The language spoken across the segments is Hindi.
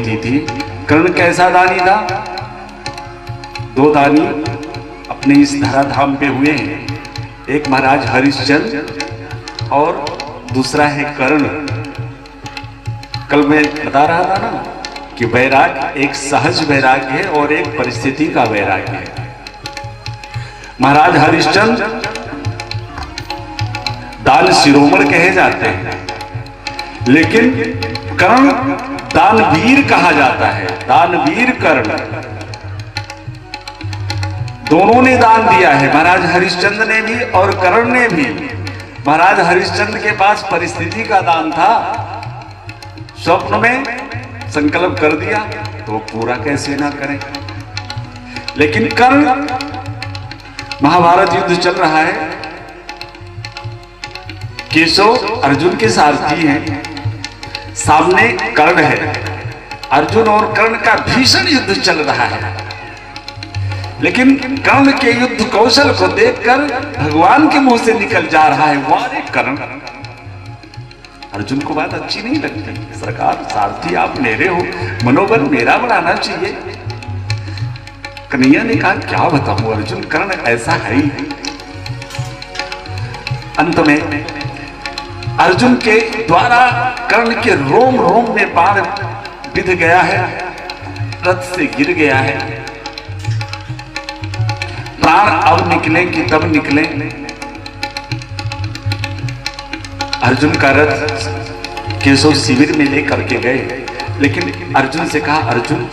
होती थी। कर्ण कैसा दानी था? दो दानी अपने इस धराधाम पे हुए हैं, एक महाराज हरिश्चंद्र और दूसरा है कर्ण। कल मैं बता रहा था ना कि वैराग्य एक सहज वैराग्य है और एक परिस्थिति का वैराग्य है। महाराज हरिश्चंद्र दान शिरोमणि कहे जाते हैं, लेकिन कर्ण दानवीर कहा जाता है। दानवीर कर्ण, दोनों ने दान दिया है, महाराज हरिश्चंद्र ने भी और कर्ण ने भी। महाराज हरिश्चंद्र के पास परिस्थिति का दान था, स्वप्न में संकल्प कर दिया तो पूरा कैसे ना करें। लेकिन कर्ण, महाभारत युद्ध चल रहा है, केशव अर्जुन के सारथी हैं, सामने कर्ण है, अर्जुन और कर्ण का भीषण युद्ध चल रहा है। लेकिन कर्ण के युद्ध कौशल को देखकर भगवान के मुंह से निकल जा रहा है, वारे कर्ण। अर्जुन को बात अच्छी नहीं लगती, सरकार सारथी आप मेरे हो, मनोबल मेरा बढ़ाना चाहिए। कन्हैया ने कहा क्या बताऊं अर्जुन, कर्ण ऐसा है ही। अंत में अर्जुन के द्वारा कर्ण के रोम रोम में बाण बिध गया है, रथ से गिर गया है। प्राण अब निकले कि तब निकले। अर्जुन का रथ केशव शिविर में लेकर के गए, लेकिन अर्जुन से कहा अर्जुन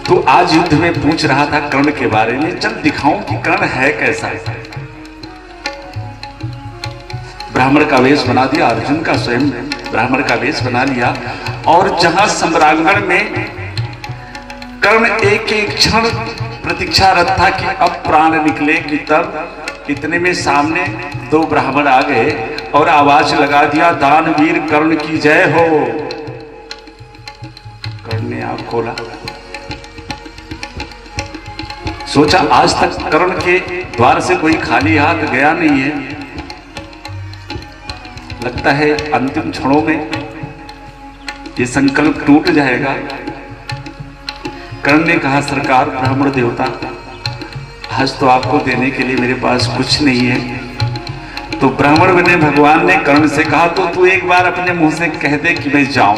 तू आज युद्ध में पूछ रहा था कर्ण के बारे में, चल दिखाऊं कि कर्ण है कैसा। ब्राह्मण का वेश बना दिया, अर्जुन का स्वयं ब्राह्मण का वेश बना लिया, और जहां सम्रांगण में कर्ण एक एक क्षण प्रतीक्षारत था कि अब प्राण निकले कि तब। इतने में सामने दो ब्राह्मण आ गए और आवाज लगा दिया, दानवीर कर्ण की जय हो। कर्ण ने आंख खोला, सोचा आज तक कर्ण के द्वार से कोई खाली हाथ गया नहीं है, लगता है अंतिम क्षणों में ये संकल्प टूट जाएगा। कर्ण ने कहा सरकार ब्राह्मण देवता, आज तो आपको देने के लिए मेरे पास कुछ नहीं है। तो ब्राह्मण बने भगवान ने कर्ण से कहा तो तू एक बार अपने मुंह से कह दे कि मैं जाऊं।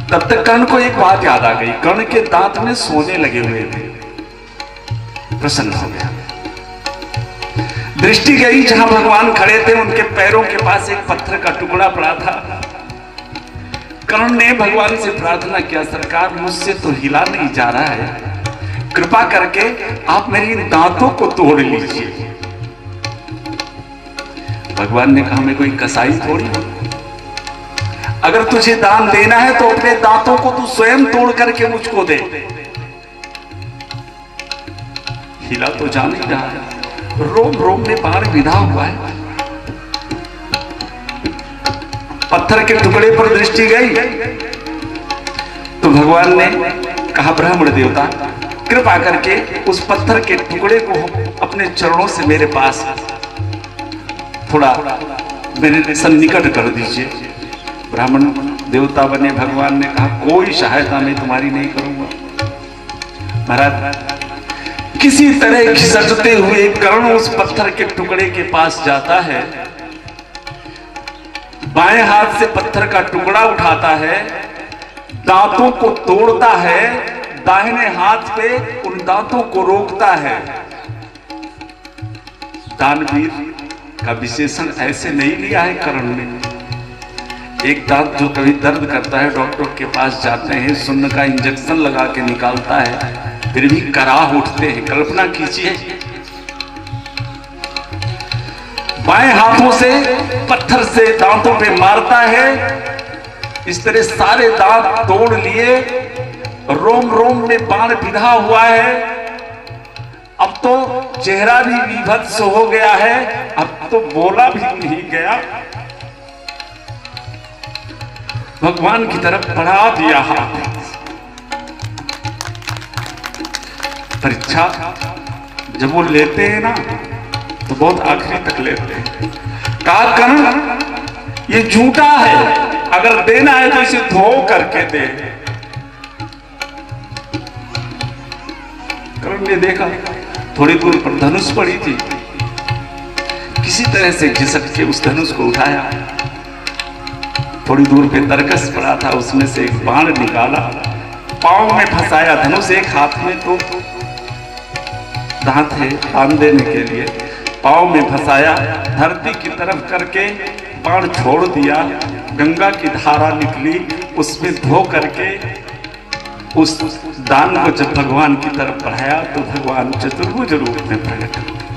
तब तक कर्ण को एक बात याद आ गई, कर्ण के दांत में सोने लगे हुए थे। प्रसन्न हो गया, दृष्टि गई जहां भगवान खड़े थे, उनके पैरों के पास एक पत्थर का टुकड़ा पड़ा था। कर्ण ने भगवान से प्रार्थना किया, सरकार मुझसे तो हिला नहीं जा रहा है, कृपा करके आप मेरी दांतों को तोड़ लीजिए। भगवान ने कहा मैं कोई कसाई थोड़ी हूं, अगर तुझे दान देना है तो अपने दांतों को तू स्वयं तोड़ करके मुझको दे। हिला तो जा नहीं रहा है, रोम रोम में बाण विधा हुआ है। पत्थर के टुकड़े पर दृष्टि गई तो भगवान ने कहा ब्राह्मण देवता कृपा करके उस पत्थर के टुकड़े को अपने चरणों से मेरे पास थोड़ा मेरे सन्निकट कर दीजिए। ब्राह्मण देवता बने भगवान ने कहा कोई सहायता मैं तुम्हारी नहीं करूंगा। महाराज किसी तरह घिसटते हुए कर्ण उस पत्थर के टुकड़े के पास जाता है, बाएं हाथ से पत्थर का टुकड़ा उठाता है, दांतों को तोड़ता है, दाहिने हाथ पे उन दांतों को रोकता है। दानवीर का विशेषण ऐसे नहीं लिया है कर्ण ने। एक दांत जो कभी दर्द करता है डॉक्टर के पास जाते हैं, सुन्न का इंजेक्शन लगा के निकालता है, फिर भी कराह उठते हैं। कल्पना कीजिए बाएं हाथों से पत्थर से दांतों पे मारता है, इस तरह सारे दांत तोड़ लिए, रोम रोम में बाण बिधा हुआ है। अब तो चेहरा भी विभत्स हो गया है, अब तो बोला भी नहीं गया। भगवान की तरफ बढ़ा दिया हाथ। परीक्षा जब वो लेते हैं ना तो बहुत आखिरी तक लेते हैं। कहा कर्ण ये झूठा है, अगर देना है तो इसे धो करके दे। कर्ण ने देखा थोड़ी दूर पर धनुष पड़ी थी, किसी तरह से घिसट के उस धनुष को उठाया। थोड़ी दूर पे तरकस पड़ा था, उसमें से एक बाण निकाला, पांव में फंसाया। धनुष एक हाथ में तो दांत है बांध देने के लिए, पांव में फंसाया, धरती की तरफ करके बाण छोड़ दिया। गंगा की धारा निकली, उसमें धो करके उस दान को जब भगवान की तरफ बढ़ाया तो भगवान चतुर्भुज रूप में प्रकट हुए।